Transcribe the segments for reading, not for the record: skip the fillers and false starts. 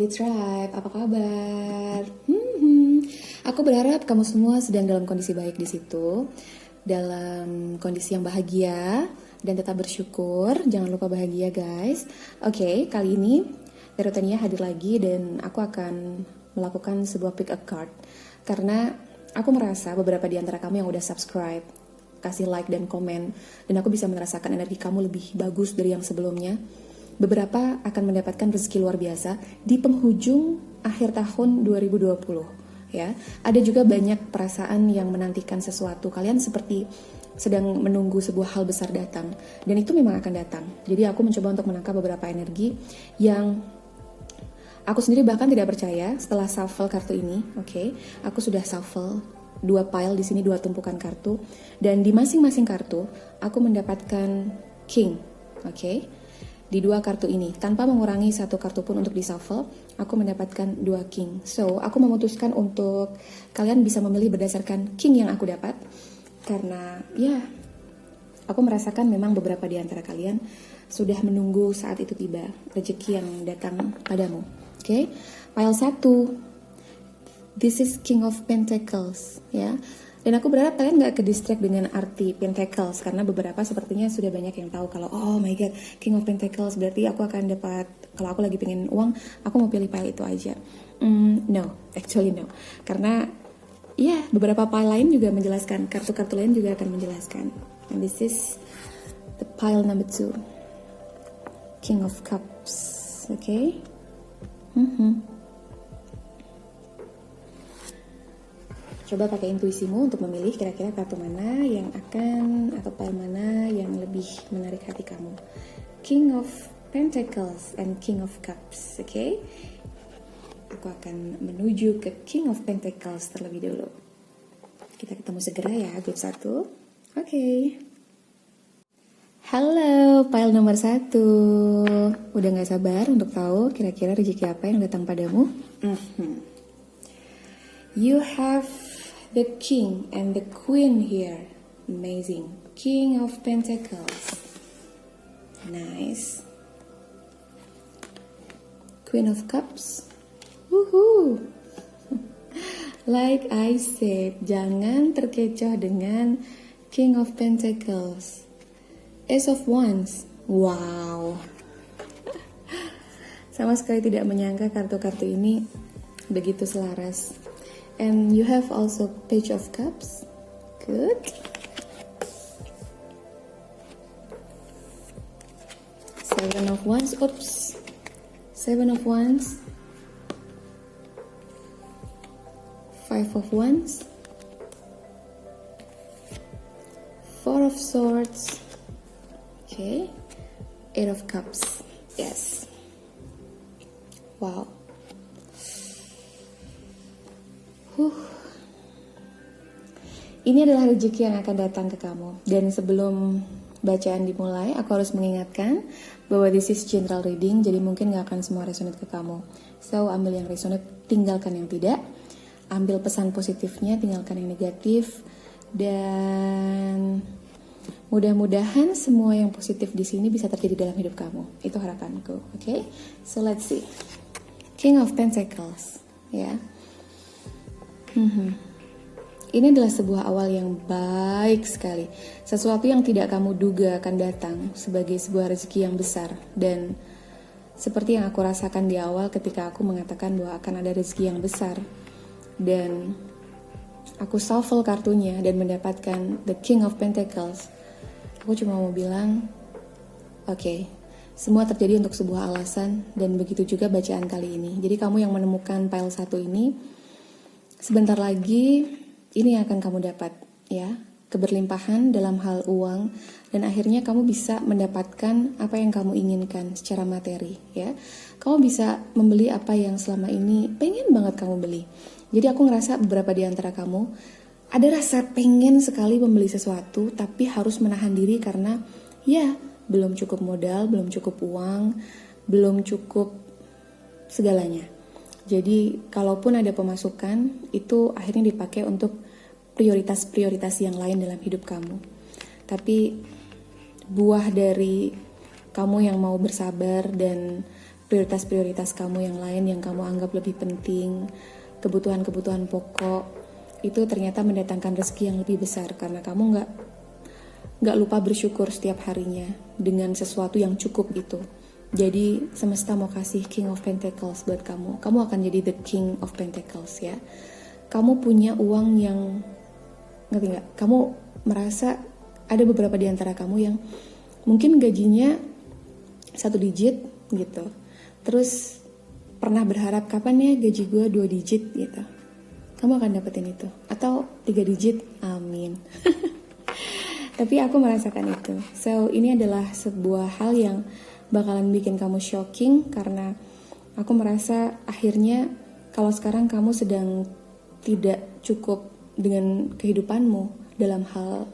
Lovely Tribe, apa kabar? Aku berharap kamu semua sedang dalam kondisi baik di situ, dalam kondisi yang bahagia dan tetap bersyukur. Jangan lupa bahagia, guys. Oke, kali ini Terotania hadir lagi dan aku akan melakukan sebuah pick a card karena aku merasa beberapa di antara kamu yang udah subscribe, kasih like dan komen, dan aku bisa merasakan energi kamu lebih bagus dari yang sebelumnya. Beberapa akan mendapatkan rezeki luar biasa di penghujung akhir tahun 2020 ya. Ada juga banyak perasaan yang menantikan sesuatu. Kalian seperti sedang menunggu sebuah hal besar datang, dan itu memang akan datang. Jadi aku mencoba untuk menangkap beberapa energi yang aku sendiri bahkan tidak percaya setelah shuffle kartu ini. Oke. Aku sudah shuffle 2 pile di sini, 2 tumpukan kartu, dan di masing-masing kartu aku mendapatkan king. Oke. Di 2 kartu ini, tanpa mengurangi 1 kartu pun untuk di shuffle, aku mendapatkan 2 king. So, aku memutuskan untuk kalian bisa memilih berdasarkan king yang aku dapat. Karena, ya, aku merasakan memang beberapa di antara kalian sudah menunggu saat itu tiba, rezeki yang datang padamu. Oke, pile 1. This is King of Pentacles, ya. Dan aku berharap kalian gak ke-distract dengan arti Pentacles, karena beberapa sepertinya sudah banyak yang tahu kalau oh my god, King of Pentacles berarti aku akan dapat, kalau aku lagi pengen uang, aku mau pilih pile itu aja. No, actually no. Karena ya beberapa pile lain juga menjelaskan, kartu-kartu lain juga akan menjelaskan. And this is the pile number 2, King of Cups, okay? Coba pakai intuisimu untuk memilih kira-kira kartu mana yang akan, atau pile mana yang lebih menarik hati kamu. King of Pentacles and King of Cups, oke? Okay? Aku akan menuju ke King of Pentacles terlebih dulu. Kita ketemu segera ya, grup 1. Oke. Okay. Halo, pile nomor 1. Udah gak sabar untuk tahu kira-kira rezeki apa yang datang padamu? You have the king and the queen here. Amazing. King of Pentacles. Nice. Queen of Cups. Woohoo. Like I said, jangan terkecoh dengan King of Pentacles. Ace of Wands. Wow. Sama sekali tidak menyangka kartu-kartu ini begitu selaras. And you have also Page of Cups. Good. Seven of Wands. Oops. Seven of Wands. Five of Wands. Four of Swords. Okay. Eight of Cups. Yes. Wow. Ini adalah rezeki yang akan datang ke kamu. Dan sebelum bacaan dimulai, aku harus mengingatkan bahwa this is general reading, jadi mungkin gak akan semua resonate ke kamu. So, ambil yang resonate, tinggalkan yang tidak. Ambil pesan positifnya, tinggalkan yang negatif. Dan mudah-mudahan semua yang positif di sini bisa terjadi dalam hidup kamu. Itu harapanku, oke? Okay? So, let's see. King of Pentacles, ya. Ini adalah sebuah awal yang baik sekali. Sesuatu yang tidak kamu duga akan datang sebagai sebuah rezeki yang besar. Dan seperti yang aku rasakan di awal ketika aku mengatakan bahwa akan ada rezeki yang besar. Dan aku shuffle kartunya dan mendapatkan the King of Pentacles. Aku cuma mau bilang, oke, semua terjadi untuk sebuah alasan, dan begitu juga bacaan kali ini. Jadi kamu yang menemukan pile 1 ini, sebentar lagi ini yang akan kamu dapat, ya, keberlimpahan dalam hal uang, dan akhirnya kamu bisa mendapatkan apa yang kamu inginkan secara materi, ya. Kamu bisa membeli apa yang selama ini pengen banget kamu beli. Jadi aku ngerasa beberapa di antara kamu ada rasa pengen sekali membeli sesuatu, tapi harus menahan diri karena ya belum cukup modal, belum cukup uang, belum cukup segalanya. Jadi kalaupun ada pemasukan, itu akhirnya dipakai untuk prioritas-prioritas yang lain dalam hidup kamu. Tapi buah dari kamu yang mau bersabar dan prioritas-prioritas kamu yang lain yang kamu anggap lebih penting, kebutuhan-kebutuhan pokok, itu ternyata mendatangkan rezeki yang lebih besar karena kamu nggak lupa bersyukur setiap harinya dengan sesuatu yang cukup itu. Jadi semesta mau kasih King of Pentacles buat kamu. Kamu akan jadi the King of Pentacles ya. Kamu punya uang yang, ngerti nggak? Kamu merasa ada beberapa di antara kamu yang mungkin gajinya 1 digit gitu. Terus pernah berharap kapan ya gaji gue 2 digit gitu. Kamu akan dapetin itu. Atau 3 digit, amin. Tapi aku merasakan itu. So ini adalah sebuah hal yang bakalan bikin kamu shocking karena aku merasa akhirnya kalau sekarang kamu sedang tidak cukup dengan kehidupanmu dalam hal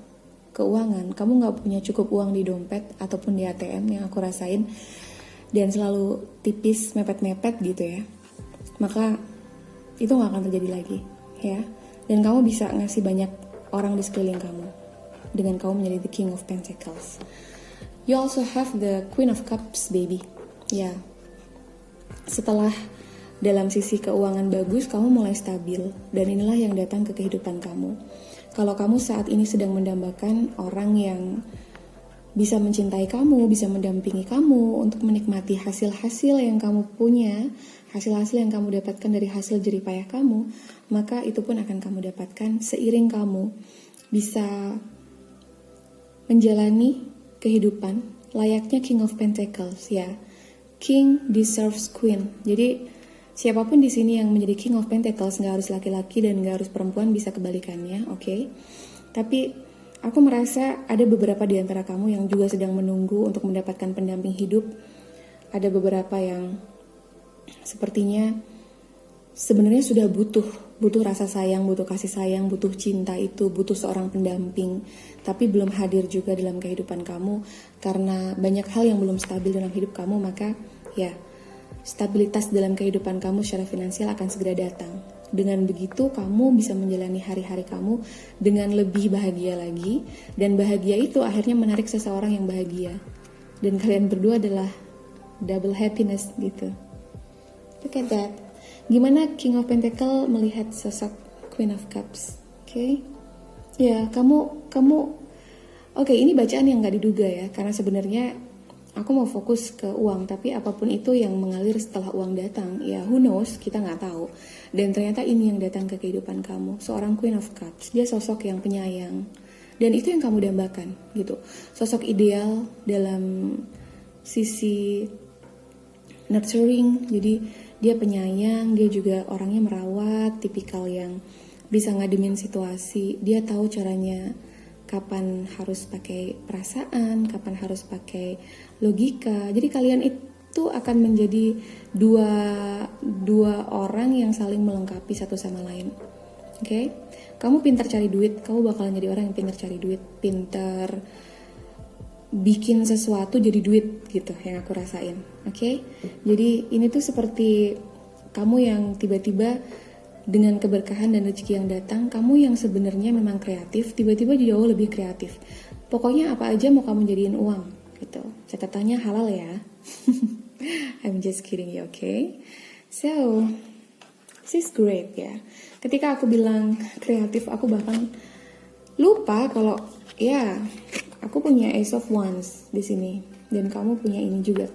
keuangan, kamu gak punya cukup uang di dompet ataupun di ATM yang aku rasain, dan selalu tipis, mepet-mepet gitu ya, maka itu gak akan terjadi lagi ya. Dan kamu bisa ngasih banyak orang di sekeliling kamu dengan kamu menjadi the King of Pentacles. You also have the Queen of Cups, baby. Ya, setelah dalam sisi keuangan bagus, kamu mulai stabil. Dan inilah yang datang ke kehidupan kamu. Kalau kamu saat ini sedang mendambakan orang yang bisa mencintai kamu, bisa mendampingi kamu untuk menikmati hasil-hasil yang kamu punya, hasil-hasil yang kamu dapatkan dari hasil jerih payah kamu, maka itu pun akan kamu dapatkan seiring kamu bisa menjalani kehidupan layaknya King of Pentacles ya. King deserves Queen. Jadi siapapun di sini yang menjadi King of Pentacles, nggak harus laki-laki dan nggak harus perempuan, bisa kebalikannya, oke? Tapi aku merasa ada beberapa di antara kamu yang juga sedang menunggu untuk mendapatkan pendamping hidup. Ada beberapa yang sepertinya sebenarnya sudah butuh rasa sayang, butuh kasih sayang, butuh cinta itu, butuh seorang pendamping, tapi belum hadir juga dalam kehidupan kamu karena banyak hal yang belum stabil dalam hidup kamu. Maka ya, stabilitas dalam kehidupan kamu secara finansial akan segera datang. Dengan begitu kamu bisa menjalani hari-hari kamu dengan lebih bahagia lagi, dan bahagia itu akhirnya menarik seseorang yang bahagia, dan kalian berdua adalah double happiness gitu. Look at that. Gimana King of Pentacle melihat sosok Queen of Cups? Oke. Ya, kamu Oke, ini bacaan yang gak diduga ya, karena sebenarnya aku mau fokus ke uang, tapi apapun itu yang mengalir setelah uang datang, ya who knows, kita gak tahu. Dan ternyata ini yang datang ke kehidupan kamu, seorang Queen of Cups. Dia sosok yang penyayang, dan itu yang kamu dambakan gitu. Sosok ideal dalam sisi nurturing, jadi dia penyayang, dia juga orangnya merawat, tipikal yang bisa ngademin situasi. Dia tahu caranya kapan harus pakai perasaan, kapan harus pakai logika. Jadi kalian itu akan menjadi dua orang yang saling melengkapi satu sama lain. Oke? Kamu pintar cari duit, kamu bakalan jadi orang yang pintar cari duit, pintar bikin sesuatu jadi duit gitu, yang aku rasain. Oke? Jadi ini tuh seperti kamu yang tiba-tiba dengan keberkahan dan rezeki yang datang, kamu yang sebenarnya memang kreatif, tiba-tiba jauh lebih kreatif. Pokoknya apa aja mau kamu jadiin uang gitu. Catatannya halal ya. I'm just kidding you, okay? So, this is great ya. Ketika aku bilang kreatif, aku bahkan lupa kalau ya aku punya Ace of Wands di sini, dan kamu punya ini juga.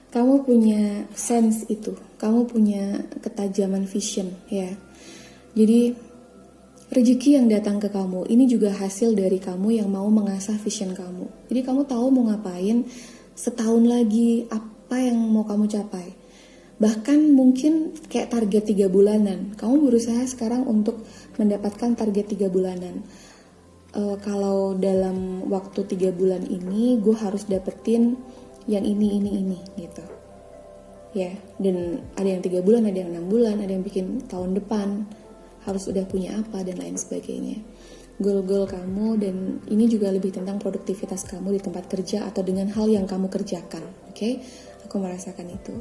Kamu punya sense itu, kamu punya ketajaman vision ya. Jadi rezeki yang datang ke kamu ini juga hasil dari kamu yang mau mengasah vision kamu. Jadi kamu tahu mau ngapain setahun lagi, apa yang mau kamu capai. Bahkan mungkin kayak target 3 bulanan. Kamu berusaha sekarang untuk mendapatkan target 3 bulanan. Kalau dalam waktu 3 bulan ini gue harus dapetin yang ini gitu ya. Dan ada yang 3 bulan, ada yang 6 bulan, ada yang bikin tahun depan harus udah punya apa dan lain sebagainya. Goal-goal kamu, dan ini juga lebih tentang produktivitas kamu di tempat kerja atau dengan hal yang kamu kerjakan. Oke? Aku merasakan itu.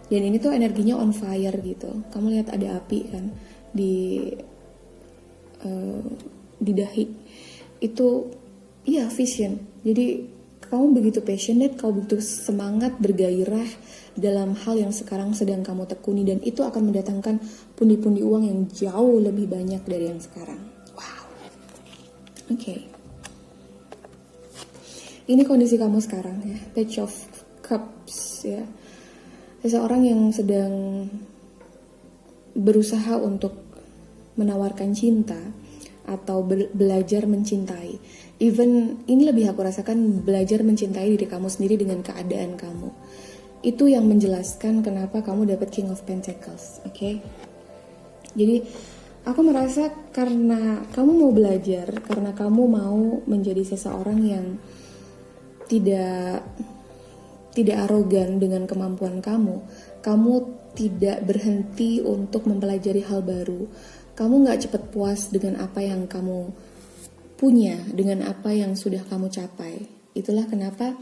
Dan ini tuh energinya on fire gitu. Kamu lihat ada api kan di dahi. Itu iya vision. Jadi kamu begitu passionate, kamu begitu semangat, bergairah dalam hal yang sekarang sedang kamu tekuni, dan itu akan mendatangkan pundi-pundi uang yang jauh lebih banyak dari yang sekarang. Wow. Oke. Ini kondisi kamu sekarang ya, Page of Cups ya. Seseorang yang sedang berusaha untuk menawarkan cinta atau belajar mencintai. Even ini lebih aku rasakan belajar mencintai diri kamu sendiri dengan keadaan kamu. Itu yang menjelaskan kenapa kamu dapat King of Pentacles, oke? Jadi aku merasa karena kamu mau belajar, karena kamu mau menjadi seseorang yang tidak arogan dengan kemampuan kamu tidak berhenti untuk mempelajari hal baru. Kamu gak cepat puas dengan apa yang kamu punya, dengan apa yang sudah kamu capai. Itulah kenapa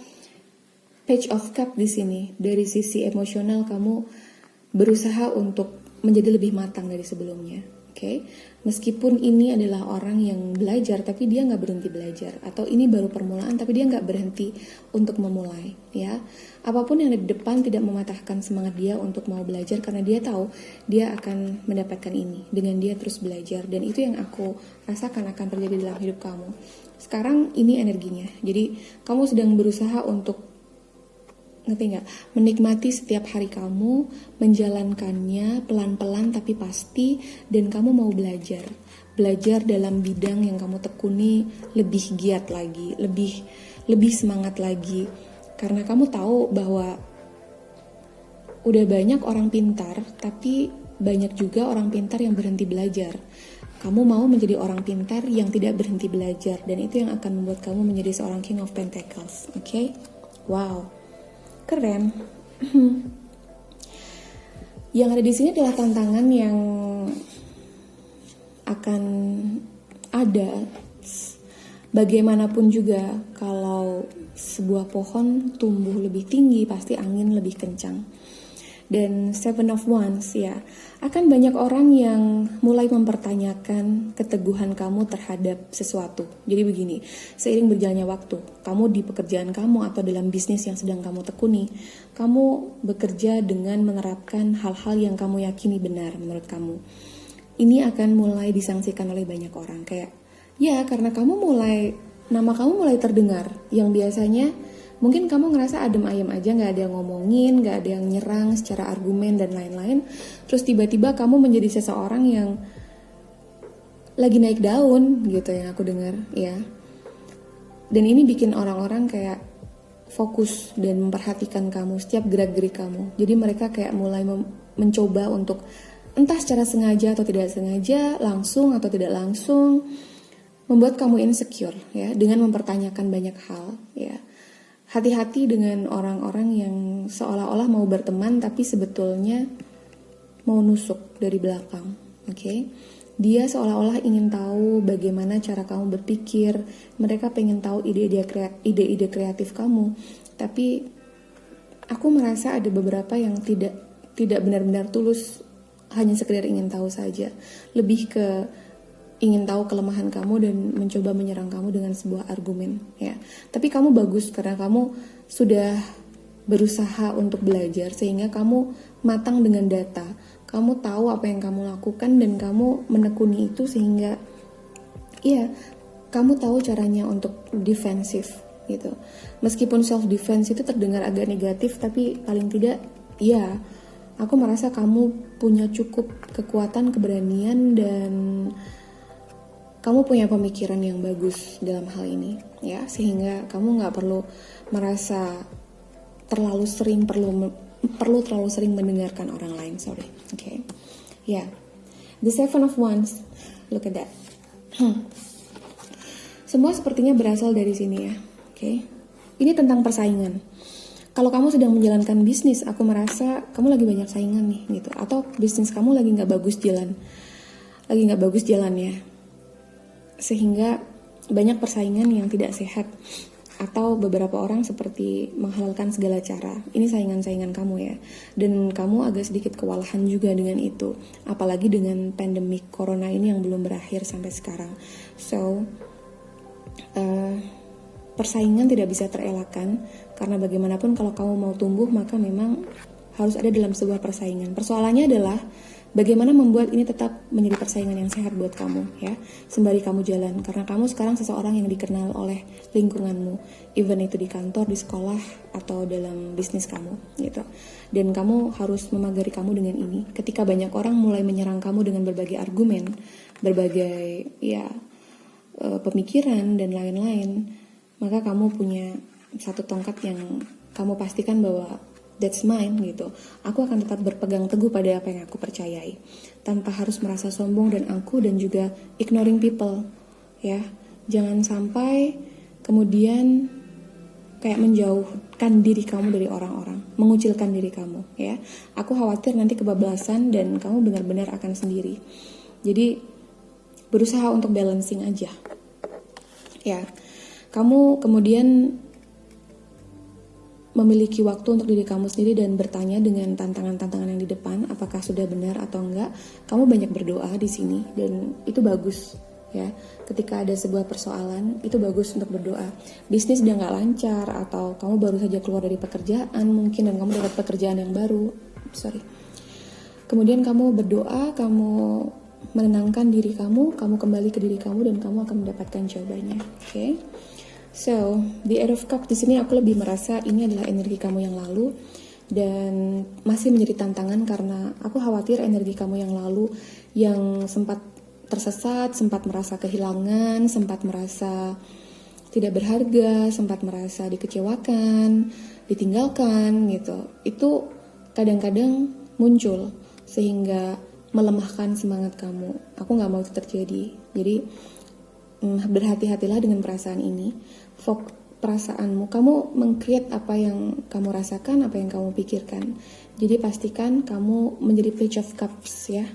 Page of Cup di sini, dari sisi emosional kamu berusaha untuk menjadi lebih matang dari sebelumnya. Oke? Meskipun ini adalah orang yang belajar, tapi dia nggak berhenti belajar. Atau ini baru permulaan, tapi dia nggak berhenti untuk memulai. Ya, apapun yang ada di depan tidak mematahkan semangat dia untuk mau belajar, karena dia tahu dia akan mendapatkan ini dengan dia terus belajar. Dan itu yang aku rasakan akan terjadi dalam hidup kamu. Sekarang ini energinya. Jadi kamu sedang berusaha untuk, ngerti nggak? Menikmati setiap hari kamu, menjalankannya pelan-pelan tapi pasti, dan kamu mau belajar dalam bidang yang kamu tekuni lebih giat lagi, lebih semangat lagi, karena kamu tahu bahwa udah banyak orang pintar, tapi banyak juga orang pintar yang berhenti belajar. Kamu mau menjadi orang pintar yang tidak berhenti belajar, dan itu yang akan membuat kamu menjadi seorang King of Pentacles, oke? Wow. Keren. Yang ada di sini adalah tantangan yang akan ada. Bagaimanapun juga, kalau sebuah pohon tumbuh lebih tinggi, pasti angin lebih kencang. Dan Seven of Wands ya, akan banyak orang yang mulai mempertanyakan keteguhan kamu terhadap sesuatu. Jadi begini, seiring berjalannya waktu, kamu di pekerjaan kamu atau dalam bisnis yang sedang kamu tekuni, kamu bekerja dengan menerapkan hal-hal yang kamu yakini benar menurut kamu. Ini akan mulai disangsikan oleh banyak orang, kayak ya karena nama kamu mulai terdengar, yang biasanya mungkin kamu ngerasa adem ayem aja, gak ada yang ngomongin, gak ada yang nyerang secara argumen dan lain-lain. Terus tiba-tiba kamu menjadi seseorang yang lagi naik daun gitu, yang aku dengar ya. Dan ini bikin orang-orang kayak fokus dan memperhatikan kamu, setiap gerak-gerik kamu. Jadi mereka kayak mulai mencoba untuk entah secara sengaja atau tidak sengaja, langsung atau tidak langsung, membuat kamu insecure ya, dengan mempertanyakan banyak hal ya. Hati-hati dengan orang-orang yang seolah-olah mau berteman tapi sebetulnya mau nusuk dari belakang, oke? Dia seolah-olah ingin tahu bagaimana cara kamu berpikir, mereka pengen tahu ide-ide kreatif kamu, tapi aku merasa ada beberapa yang tidak benar-benar tulus, hanya sekedar ingin tahu saja, lebih ke ingin tahu kelemahan kamu dan mencoba menyerang kamu dengan sebuah argumen ya. Tapi kamu bagus karena kamu sudah berusaha untuk belajar sehingga kamu matang dengan data. Kamu tahu apa yang kamu lakukan dan kamu menekuni itu sehingga ya kamu tahu caranya untuk defensif gitu. Meskipun self defense itu terdengar agak negatif, tapi paling tidak ya aku merasa kamu punya cukup kekuatan, keberanian, dan kamu punya pemikiran yang bagus dalam hal ini ya, sehingga kamu nggak perlu merasa terlalu sering mendengarkan orang lain. Okay. Ya, the Seven of Wands, look at that. Semua sepertinya berasal dari sini ya. Okay. Ini tentang persaingan. Kalau kamu sedang menjalankan bisnis, aku merasa kamu lagi banyak saingan nih gitu, atau bisnis kamu lagi nggak bagus jalannya, sehingga banyak persaingan yang tidak sehat, atau beberapa orang seperti menghalalkan segala cara. Ini saingan-saingan kamu ya, dan kamu agak sedikit kewalahan juga dengan itu, apalagi dengan pandemi corona ini yang belum berakhir sampai sekarang. So persaingan tidak bisa terelakkan, karena bagaimanapun kalau kamu mau tumbuh maka memang harus ada dalam sebuah persaingan. Persoalannya adalah bagaimana membuat ini tetap menjadi persaingan yang sehat buat kamu, ya, sembari kamu jalan. Karena kamu sekarang seseorang yang dikenal oleh lingkunganmu, even itu di kantor, di sekolah, atau dalam bisnis kamu, gitu. Dan kamu harus memagari kamu dengan ini. Ketika banyak orang mulai menyerang kamu dengan berbagai argumen, berbagai pemikiran dan lain-lain, maka kamu punya satu tongkat yang kamu pastikan bahwa that's mine gitu. Aku akan tetap berpegang teguh pada apa yang aku percayai, tanpa harus merasa sombong dan angkuh dan juga ignoring people, ya. Jangan sampai kemudian kayak menjauhkan diri kamu dari orang-orang, mengucilkan diri kamu, ya. Aku khawatir nanti kebablasan dan kamu benar-benar akan sendiri. Jadi berusaha untuk balancing aja, ya. Kamu kemudian memiliki waktu untuk diri kamu sendiri dan bertanya dengan tantangan-tantangan yang di depan, apakah sudah benar atau enggak. Kamu banyak berdoa di sini dan itu bagus, ya. Ketika ada sebuah persoalan, itu bagus untuk berdoa. Bisnis udah nggak lancar atau kamu baru saja keluar dari pekerjaan mungkin dan kamu dapat pekerjaan yang baru, kemudian kamu berdoa, kamu menenangkan diri kamu kembali ke diri kamu dan kamu akan mendapatkan jawabannya, oke? So, the Eight of Cups di sini aku lebih merasa ini adalah energi kamu yang lalu dan masih menjadi tantangan karena aku khawatir energi kamu yang lalu yang sempat tersesat, sempat merasa kehilangan, sempat merasa tidak berharga, sempat merasa dikecewakan, ditinggalkan gitu. Itu kadang-kadang muncul sehingga melemahkan semangat kamu. Aku nggak mau itu terjadi. Jadi berhati-hatilah dengan perasaan ini. Perasaanmu, kamu meng-create apa yang kamu rasakan, apa yang kamu pikirkan. Jadi pastikan kamu menjadi Page of Cups, ya,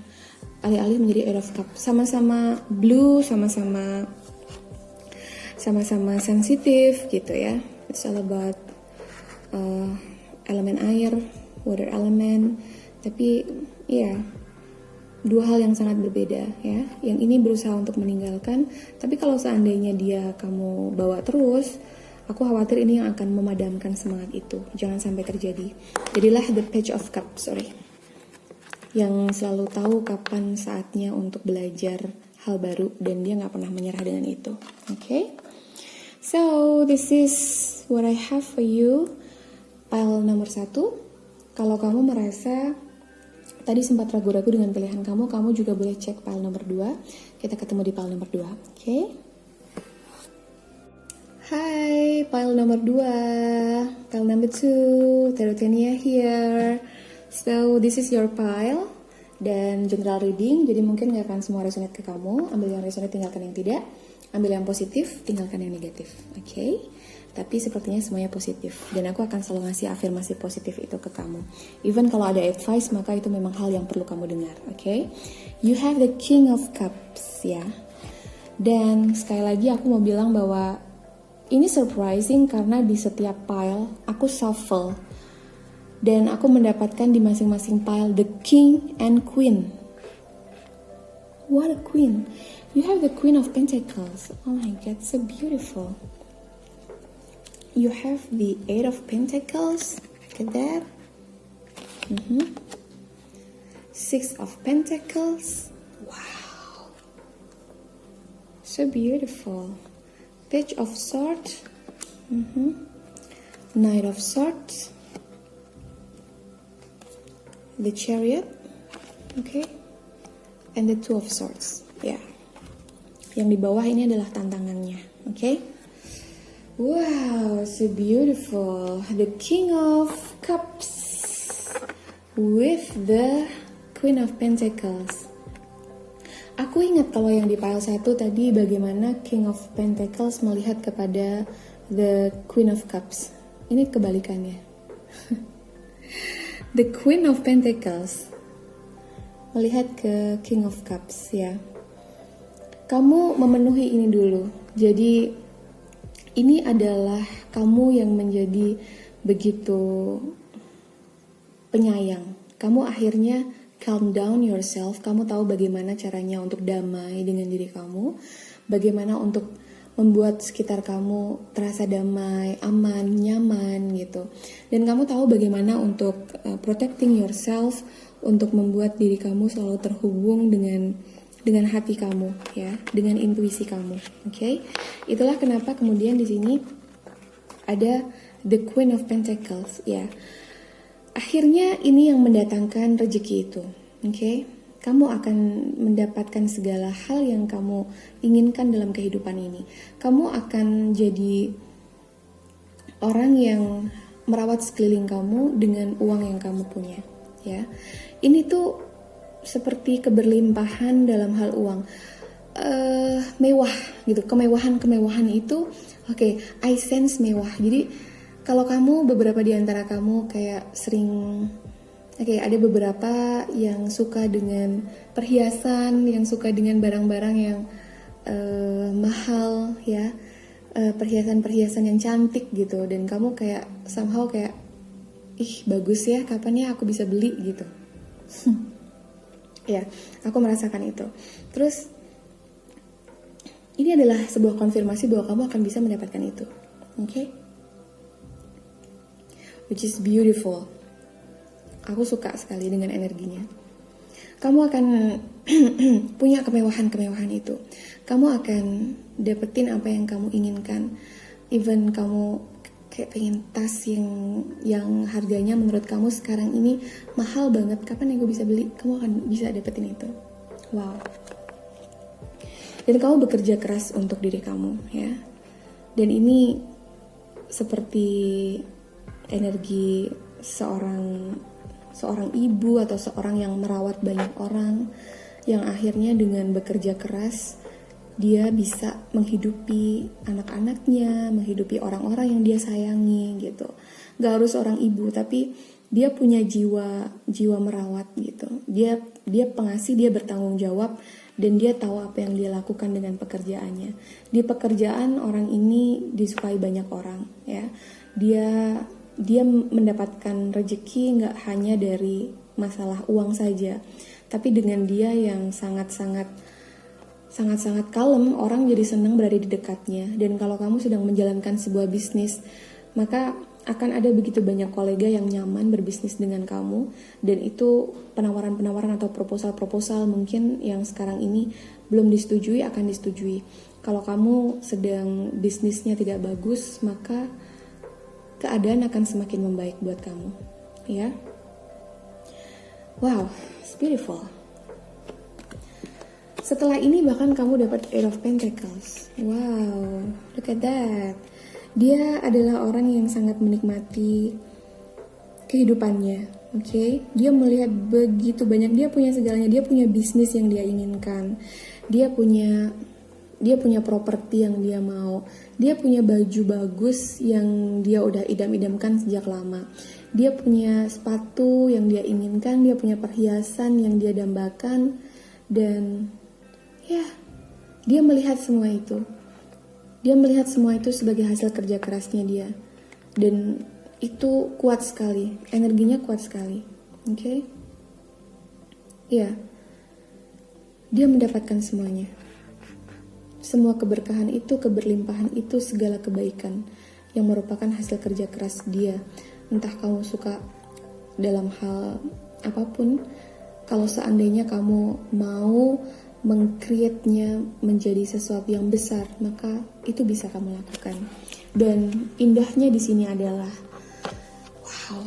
alih-alih menjadi Eight of Cups. Sama-sama blue, sama-sama sensitif gitu, ya. It's all about elemen air, water element. Tapi ya, dua hal yang sangat berbeda, ya. Yang ini berusaha untuk meninggalkan, tapi kalau seandainya dia kamu bawa terus, aku khawatir ini yang akan memadamkan semangat itu. Jangan sampai terjadi. Jadilah the Page of Cups, yang selalu tahu kapan saatnya untuk belajar hal baru dan dia nggak pernah menyerah dengan itu. Okay? So this is what I have for you. Pile nomor 1. Kalau kamu merasa tadi sempat ragu-ragu dengan pilihan kamu juga boleh cek pile nomor 2. Kita ketemu di pile nomor 2. Oke? Hai, pile nomor 2. Pile number 2. Tarotania here. So, this is your pile. Dan general reading, jadi mungkin gak akan semua resonate ke kamu. Ambil yang resonate, tinggalkan yang tidak. Ambil yang positif, tinggalkan yang negatif. Oke? Tapi sepertinya semuanya positif dan aku akan selalu ngasih afirmasi positif itu ke kamu. Even kalau ada advice, maka itu memang hal yang perlu kamu dengar, oke? You have the King of Cups, ya. Dan sekali lagi aku mau bilang bahwa ini surprising karena di setiap pile aku shuffle dan aku mendapatkan di masing-masing pile the King and Queen. What a queen! You have the Queen of Pentacles. Oh my God, so beautiful. You have the Eight of Pentacles. Look at that. 6 of Pentacles. Wow. So beautiful. Page of Swords. Knight of Swords. The Chariot. Okay. And the Two of Swords. Ya. Yeah. Yang di bawah ini adalah tantangannya. Okay. Wow, so beautiful. The King of Cups with the Queen of Pentacles. Aku ingat kalau yang di pile 1 tadi bagaimana King of Pentacles melihat kepada the Queen of Cups. Ini kebalikannya. The Queen of Pentacles melihat ke King of Cups, ya. Kamu memenuhi ini dulu. Jadi ini adalah kamu yang menjadi begitu penyayang. Kamu akhirnya calm down yourself. Kamu tahu bagaimana caranya untuk damai dengan diri kamu. Bagaimana untuk membuat sekitar kamu terasa damai, aman, nyaman gitu. Dan kamu tahu bagaimana untuk protecting yourself, untuk membuat diri kamu selalu terhubung dengan hati kamu ya, dengan intuisi kamu. Oke? Itulah kenapa kemudian di sini ada the Queen of Pentacles ya. Akhirnya ini yang mendatangkan rezeki itu. Oke? Kamu akan mendapatkan segala hal yang kamu inginkan dalam kehidupan ini. Kamu akan jadi orang yang merawat sekeliling kamu dengan uang yang kamu punya, ya. Ini tuh seperti keberlimpahan dalam hal uang. Mewah gitu, kemewahan itu, oke, I sense mewah. Jadi kalau kamu, beberapa di antara kamu kayak sering, ada beberapa yang suka dengan perhiasan, yang suka dengan barang-barang yang mahal ya, perhiasan-perhiasan yang cantik gitu, dan kamu kayak somehow kayak, ih bagus ya, kapan ya aku bisa beli gitu. Ya, aku merasakan itu. Terus ini adalah sebuah konfirmasi bahwa kamu akan bisa mendapatkan itu, oke? Which is beautiful. Aku suka sekali dengan energinya. Kamu akan punya kemewahan-kemewahan itu. Kamu akan dapetin apa yang kamu inginkan. Even kamu kayak pengen tas yang harganya menurut kamu sekarang ini mahal banget, kapan yang gue bisa beli? Kamu akan bisa dapetin itu. Wow. Dan kamu bekerja keras untuk diri kamu ya. Dan ini seperti energi seorang ibu atau seorang yang merawat banyak orang, yang akhirnya dengan bekerja keras dia bisa menghidupi anak-anaknya, menghidupi orang-orang yang dia sayangi gitu. Gak harus orang ibu, tapi dia punya jiwa merawat gitu. Dia pengasih, dia bertanggung jawab, dan dia tahu apa yang dia lakukan dengan pekerjaannya. Di pekerjaan orang ini disukai banyak orang ya. Dia mendapatkan rezeki nggak hanya dari masalah uang saja, tapi dengan dia yang sangat-sangat kalem, orang jadi senang berada di dekatnya. Dan kalau kamu sedang menjalankan sebuah bisnis, maka akan ada begitu banyak kolega yang nyaman berbisnis dengan kamu, dan itu penawaran-penawaran atau proposal-proposal mungkin yang sekarang ini belum disetujui akan disetujui. Kalau kamu sedang bisnisnya tidak bagus, maka keadaan akan semakin membaik buat kamu, ya. Wow, it's beautiful. Setelah ini bahkan kamu dapat Eight of Pentacles. Wow, look at that. Dia adalah orang yang sangat menikmati kehidupannya, oke? Dia melihat begitu banyak, dia punya segalanya, dia punya bisnis yang dia inginkan, dia punya properti yang dia mau, dia punya baju bagus yang dia udah idam-idamkan sejak lama, dia punya sepatu yang dia inginkan, dia punya perhiasan yang dia dambakan, dan ya, dia melihat semua itu. Dia melihat semua itu sebagai hasil kerja kerasnya dia. Dan itu kuat sekali, energinya kuat sekali. Oke? Ya. Dia mendapatkan semuanya. Semua keberkahan itu, keberlimpahan itu, segala kebaikan yang merupakan hasil kerja keras dia. Entah kamu suka dalam hal apapun, kalau seandainya kamu mau meng-create-nya menjadi sesuatu yang besar, maka itu bisa kamu lakukan. Dan indahnya di sini adalah wow,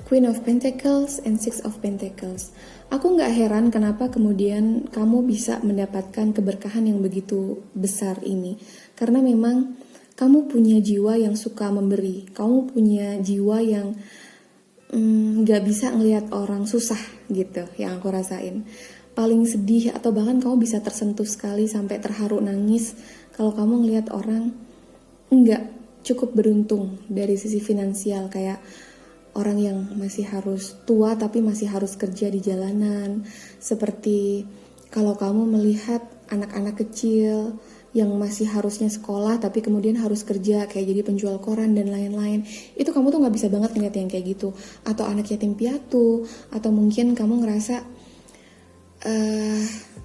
Queen of Pentacles and Six of Pentacles. Aku nggak heran kenapa kemudian kamu bisa mendapatkan keberkahan yang begitu besar ini, karena memang kamu punya jiwa yang suka memberi. Kamu punya jiwa yang gak bisa ngelihat orang susah gitu, yang aku rasain. Paling sedih atau bahkan kamu bisa tersentuh sekali sampai terharu nangis kalau kamu ngelihat orang gak cukup beruntung dari sisi finansial, kayak orang yang masih harus tua tapi masih harus kerja di jalanan. Seperti kalau kamu melihat anak-anak kecil yang masih harusnya sekolah tapi kemudian harus kerja kayak jadi penjual koran dan lain-lain, itu kamu tuh nggak bisa banget ngeliat yang kayak gitu. Atau anak yatim piatu, atau mungkin kamu ngerasa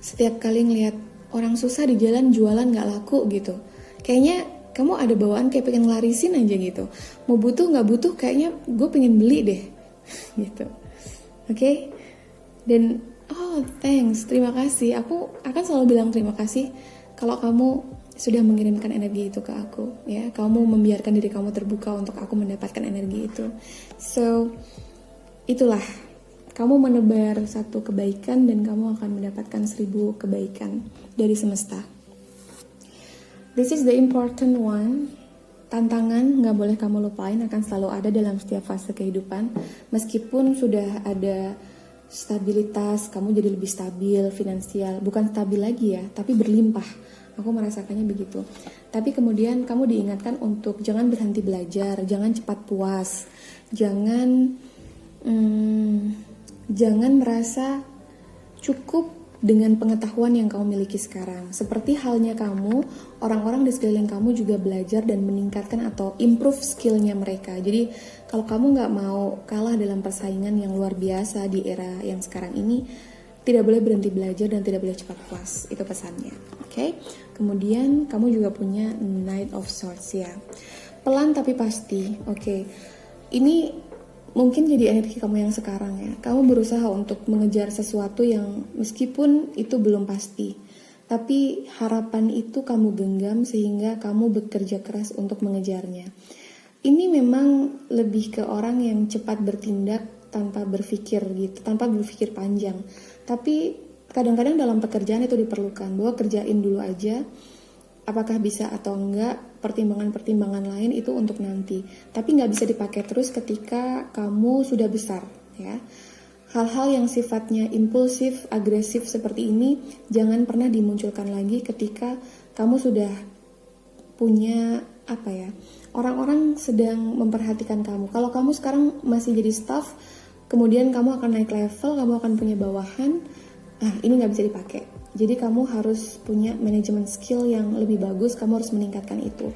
setiap kali ngeliat orang susah di jalan jualan gak laku gitu. Kayaknya kamu ada bawaan kayak pengen larisin aja gitu. Mau butuh gak butuh kayaknya gue pengen beli deh gitu. Oke? Dan thanks, terima kasih. Aku akan selalu bilang terima kasih kalau kamu sudah mengirimkan energi itu ke aku, ya. Kamu membiarkan diri kamu terbuka untuk aku mendapatkan energi itu. So, itulah, kamu menebar satu kebaikan dan kamu akan mendapatkan 1000 kebaikan dari semesta. This is the important one. Tantangan gak boleh kamu lupain, akan selalu ada dalam setiap fase kehidupan. Meskipun sudah ada stabilitas, kamu jadi lebih stabil finansial, bukan stabil lagi ya, tapi berlimpah. Aku merasakannya begitu. Tapi kemudian kamu diingatkan untuk jangan berhenti belajar, jangan cepat puas, jangan merasa cukup dengan pengetahuan yang kamu miliki sekarang. Seperti halnya kamu, orang-orang di sekeliling kamu juga belajar dan meningkatkan atau improve skillnya mereka. Jadi kalau kamu gak mau kalah dalam persaingan yang luar biasa di era yang sekarang ini, tidak boleh berhenti belajar dan tidak boleh cepat puas. Itu pesannya. Oke? Kemudian kamu juga punya Knight of Swords ya. Pelan tapi pasti. Oke. Ini mungkin jadi energi kamu yang sekarang ya. Kamu berusaha untuk mengejar sesuatu yang meskipun itu belum pasti. Tapi harapan itu kamu genggam sehingga kamu bekerja keras untuk mengejarnya. Ini memang lebih ke orang yang cepat bertindak tanpa berpikir gitu, tanpa berpikir panjang. Tapi kadang-kadang dalam pekerjaan itu diperlukan bahwa kerjain dulu aja. Apakah bisa atau enggak, pertimbangan-pertimbangan lain itu untuk nanti. Tapi nggak bisa dipakai terus ketika kamu sudah besar, ya. Hal-hal yang sifatnya impulsif, agresif seperti ini, jangan pernah dimunculkan lagi ketika kamu sudah punya, orang-orang sedang memperhatikan kamu. Kalau kamu sekarang masih jadi staff, kemudian kamu akan naik level, kamu akan punya bawahan, ini nggak bisa dipakai. Jadi kamu harus punya manajemen skill yang lebih bagus, kamu harus meningkatkan itu.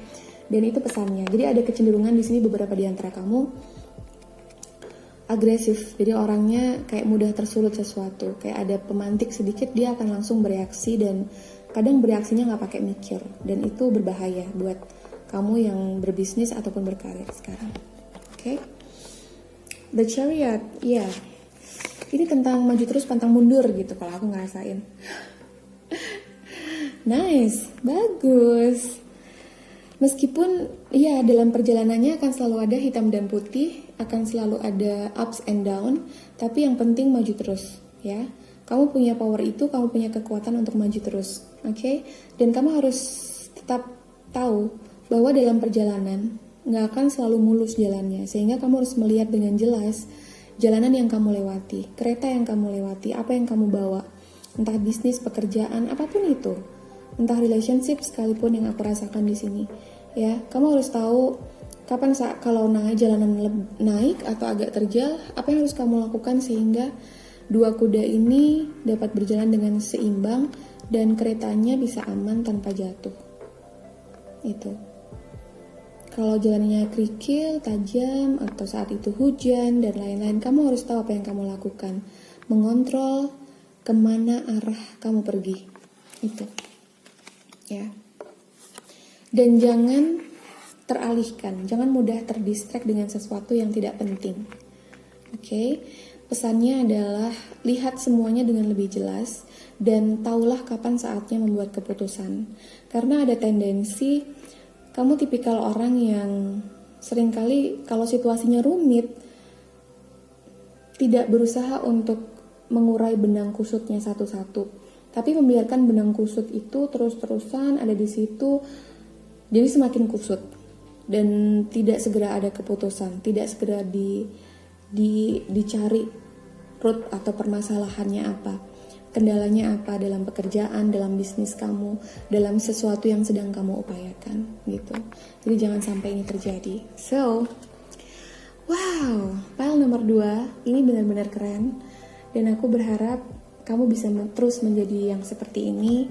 Dan itu pesannya. Jadi ada kecenderungan di sini beberapa di antara kamu agresif. Jadi orangnya kayak mudah tersulut sesuatu, kayak ada pemantik sedikit dia akan langsung bereaksi dan kadang bereaksinya nggak pakai mikir. Dan itu berbahaya buat kamu yang berbisnis ataupun berkarir sekarang. Oke? The Chariot, ya. Ini tentang maju terus pantang mundur gitu kalau aku ngerasain. Nice, bagus. Meskipun ya dalam perjalanannya akan selalu ada hitam dan putih, akan selalu ada ups and down, tapi yang penting maju terus, ya. Kamu punya power itu, kamu punya kekuatan untuk maju terus, oke? Dan kamu harus tetap tahu bahwa dalam perjalanan nggak akan selalu mulus jalannya, sehingga kamu harus melihat dengan jelas jalanan yang kamu lewati, kereta yang kamu lewati, apa yang kamu bawa, entah bisnis, pekerjaan, apapun itu. Entah relationship sekalipun yang aku rasakan di sini, ya. Kamu harus tahu kapan kalau jalanan naik atau agak terjal, apa yang harus kamu lakukan sehingga dua kuda ini dapat berjalan dengan seimbang dan keretanya bisa aman tanpa jatuh. Itu. Kalau jalannya kerikil, tajam, atau saat itu hujan dan lain-lain, kamu harus tahu apa yang kamu lakukan, mengontrol kemana arah kamu pergi. Itu. Ya. Dan jangan teralihkan, jangan mudah terdistract dengan sesuatu yang tidak penting. Oke? Pesannya adalah lihat semuanya dengan lebih jelas dan taulah kapan saatnya membuat keputusan. Karena ada tendensi kamu tipikal orang yang seringkali kalau situasinya rumit tidak berusaha untuk mengurai benang kusutnya satu-satu. Tapi membiarkan benang kusut itu terus-terusan ada di situ, jadi semakin kusut dan tidak segera ada keputusan, tidak segera dicari root atau permasalahannya apa, kendalanya apa dalam pekerjaan, dalam bisnis kamu, dalam sesuatu yang sedang kamu upayakan, gitu. Jadi jangan sampai ini terjadi. So, wow, pile nomor 2 ini benar-benar keren dan aku berharap kamu bisa terus menjadi yang seperti ini,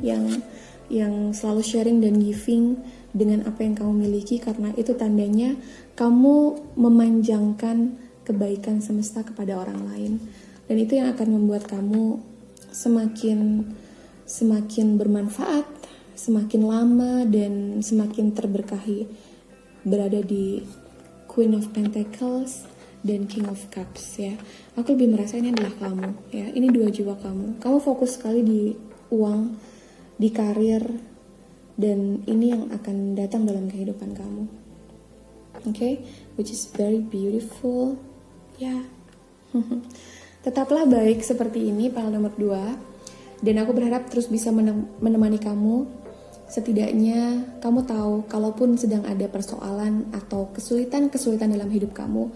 yang selalu sharing dan giving dengan apa yang kamu miliki, karena itu tandanya kamu memanjangkan kebaikan semesta kepada orang lain. Dan itu yang akan membuat kamu semakin semakin bermanfaat, semakin lama, dan semakin terberkahi berada di Queen of Pentacles dan King of Cups ya. Aku lebih merasa ini adalah kamu ya. Ini dua jiwa kamu. Kamu fokus sekali di uang, di karir, dan ini yang akan datang dalam kehidupan kamu. Okay, which is very beautiful. Ya. Tetaplah baik seperti ini, pile nomor 2. Dan aku berharap terus bisa menemani kamu. Setidaknya kamu tahu, kalaupun sedang ada persoalan atau kesulitan-kesulitan dalam hidup kamu,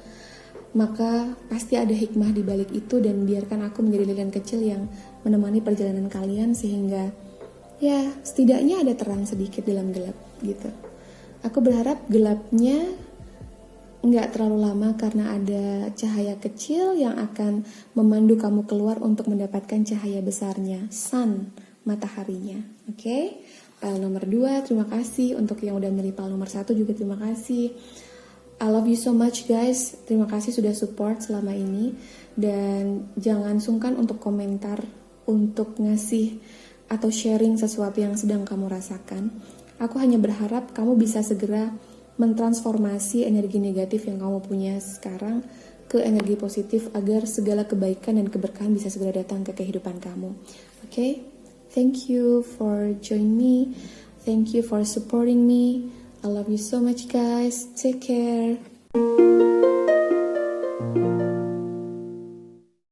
maka pasti ada hikmah di balik itu, dan biarkan aku menjadi lilin kecil yang menemani perjalanan kalian sehingga ya setidaknya ada terang sedikit dalam gelap gitu. Aku berharap gelapnya nggak terlalu lama karena ada cahaya kecil yang akan memandu kamu keluar untuk mendapatkan cahaya besarnya, sun, mataharinya. Oke? Pile nomor 2, terima kasih. Untuk yang udah milih pile nomor 1 juga terima kasih. I love you so much guys. Terima kasih sudah support selama ini. Dan jangan sungkan untuk komentar, untuk ngasih atau sharing sesuatu yang sedang kamu rasakan. Aku hanya berharap kamu bisa segera mentransformasi energi negatif yang kamu punya sekarang ke energi positif agar segala kebaikan dan keberkahan bisa segera datang ke kehidupan kamu. Okay? Thank you for joining me. Thank you for supporting me. I love you so much guys. Take care.